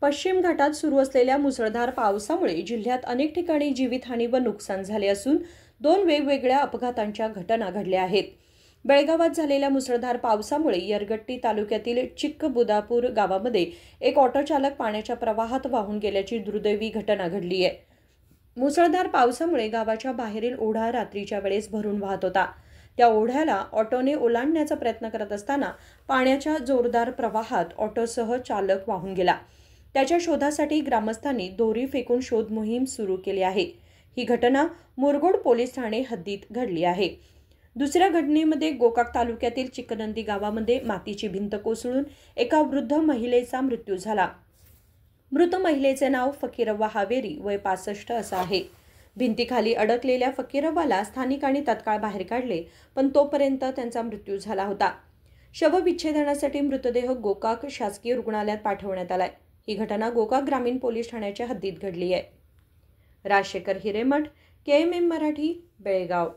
पश्चिम घाटात सुरू असलेल्या मुसळधार पावसामुळे जिल्ह्यात अनेक ठिकाणी जीवितहानी व नुकसान झाले असून 2 वेगवेगळ्या अपघातांच्या घटना घडल्या आहेत। बेळगावात झालेल्या मुसळधार पावसामुळे यरगट्टी तालुक्यातील चिक्कबुदापूर गावामध्ये एक ऑटो चालक पाण्याच्या प्रवाहात वाहून गेल्याची दुर्दैवी घटना घडली आहे। मुसळधार पावसामुळे गावाच्या बाहेरील ओढा रात्रीच्या वेळेस भरून वाहत होता। त्या ओढ्याला ऑटोने ओलांडण्याचा प्रयत्न करत असताना पाण्याच्या जोरदार प्रवाहात ऑटोसह चालक वाहून गेला। त्याच्या शोधासाठी ग्रामस्थांनी दोरी फेकून शोध मोहीम सुरू केली आहे। ही घटना मुरगोड पोलीस ठाणे हद्दीत घडली आहे। दुसऱ्या घटनेमध्ये गोकाक तालुक्यातील चिकनंदी गावामध्ये मातीची भिंत कोसळून एका वृद्ध महिलेचा मृत्यू झाला। मृत महिलेचे नाव फकीरव्वा हावेरी वय 65 असं आहे। भिंतीखाली अडकलेल्या फकीरव्वाला स्थानिकांनी तत्काळ बाहेर काढले, पण तोपर्यंत त्यांचा मृत्यू झाला होता। शवविच्छेदनासाठी मृतदेह गोकाक शासकीय रुग्णालयात पाठवण्यात आलाय। ही घटना गोकाक ग्रामीण पोलीस ठाण्याच्या हद्दीत घडली आहे। राजशेखर हिरेमठ, KMM मराठी, बेळगाव।